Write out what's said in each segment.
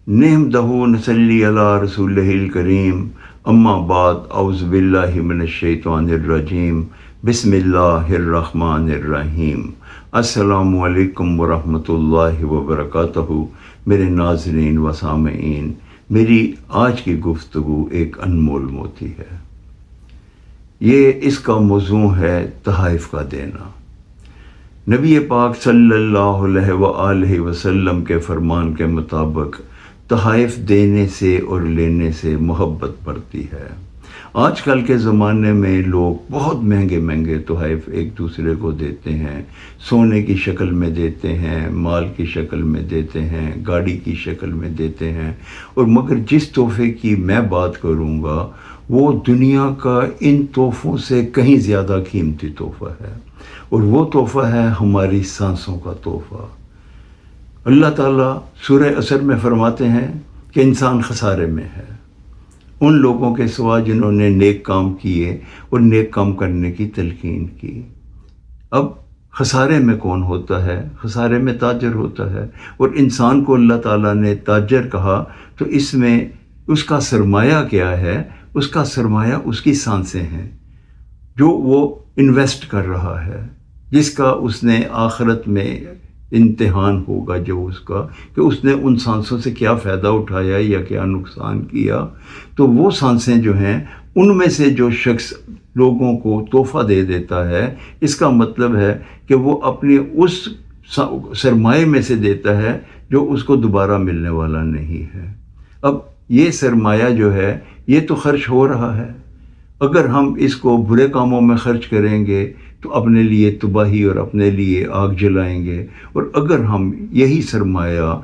نحمدہ نصلی علی رسولہ الکریم، اما بعد، اعوذ باللہ من الشیطان الرجیم، بسم اللہ الرحمن الرحیم۔ السلام علیکم ورحمۃ اللہ وبرکاتہ۔ میرے ناظرین و سامعین، میری آج کی گفتگو ایک انمول موتی ہے۔ اس کا موضوع ہے تحائف کا دینا۔ نبی پاک صلی اللہ علیہ وآلہ وسلم کے فرمان کے مطابق تحائف دینے سے اور لینے سے محبت بڑھتی ہے۔ آج کل کے زمانے میں لوگ بہت مہنگے مہنگے تحائف ایک دوسرے کو دیتے ہیں، سونے کی شکل میں دیتے ہیں، مال کی شکل میں دیتے ہیں، گاڑی کی شکل میں دیتے ہیں، اور مگر جس تحفے کی میں بات کروں گا وہ دنیا کا ان تحفوں سے کہیں زیادہ قیمتی تحفہ ہے، اور وہ تحفہ ہے ہماری سانسوں کا تحفہ۔ اللہ تعالیٰ سورہ عصر میں فرماتے ہیں کہ انسان خسارے میں ہے ان لوگوں کے سوا جنہوں نے نیک کام کیے اور نیک کام کرنے کی تلقین کی۔ اب خسارے میں کون ہوتا ہے؟ خسارے میں تاجر ہوتا ہے، اور انسان کو اللہ تعالیٰ نے تاجر کہا تو اس میں اس کا سرمایہ کیا ہے؟ اس کا سرمایہ اس کی سانسیں ہیں جو وہ انویسٹ کر رہا ہے، جس کا اس نے آخرت میں امتحان ہوگا جو اس کا کہ اس نے ان سانسوں سے کیا فائدہ اٹھایا یا کیا نقصان کیا۔ تو وہ سانسیں جو ہیں ان میں سے جو شخص لوگوں کو تحفہ دے دیتا ہے، اس کا مطلب ہے کہ وہ اپنی اس سرمایے میں سے دیتا ہے جو اس کو دوبارہ ملنے والا نہیں ہے۔ اب یہ سرمایہ جو ہے یہ تو خرچ ہو رہا ہے، اگر ہم اس کو برے کاموں میں خرچ کریں گے تو اپنے لیے تباہی اور اپنے لیے آگ جلائیں گے، اور اگر ہم یہی سرمایہ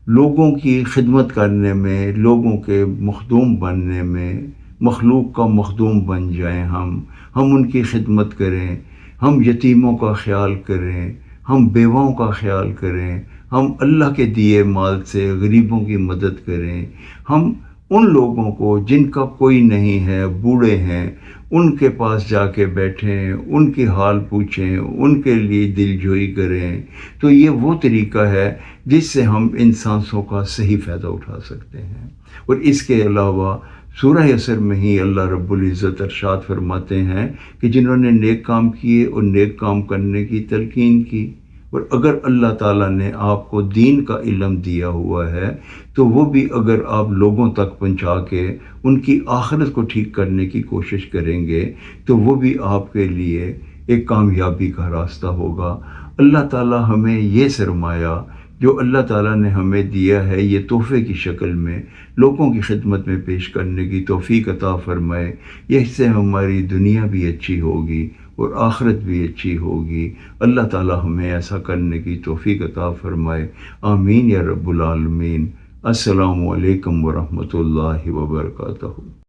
لوگوں کی خدمت کرنے میں، لوگوں کے مخدوم بننے میں، مخلوق کا مخدوم بن جائیں، ہم ان کی خدمت کریں، ہم یتیموں کا خیال کریں، ہم بیواؤں کا خیال کریں، ہم اللہ کے دیے مال سے غریبوں کی مدد کریں، ہم ان لوگوں کو جن کا کوئی نہیں ہے، بوڑھے ہیں، ان کے پاس جا کے بیٹھیں، ان کی حال پوچھیں، ان کے لیے دل جوئی کریں، تو یہ وہ طریقہ ہے جس سے ہم ان سانسوں کا صحیح فائدہ اٹھا سکتے ہیں۔ اور اس کے علاوہ سورہ عصر میں ہی اللہ رب العزت ارشاد فرماتے ہیں کہ جنہوں نے نیک کام کیے اور نیک کام کرنے کی تلقین کی، اور اگر اللہ تعالیٰ نے آپ کو دین کا علم دیا ہوا ہے تو وہ بھی اگر آپ لوگوں تک پہنچا کے ان کی آخرت کو ٹھیک کرنے کی کوشش کریں گے تو وہ بھی آپ کے لیے ایک کامیابی کا راستہ ہوگا۔ اللہ تعالیٰ ہمیں یہ سرمایہ جو اللہ تعالیٰ نے ہمیں دیا ہے یہ تحفے کی شکل میں لوگوں کی خدمت میں پیش کرنے کی توفیق عطا فرمائے۔ اس سے ہماری دنیا بھی اچھی ہوگی اور آخرت بھی اچھی ہوگی۔ اللہ تعالیٰ ہمیں ایسا کرنے کی توفیق عطا فرمائے۔ آمین یا رب العالمین۔ السلام علیکم ورحمۃ اللہ وبرکاتہ۔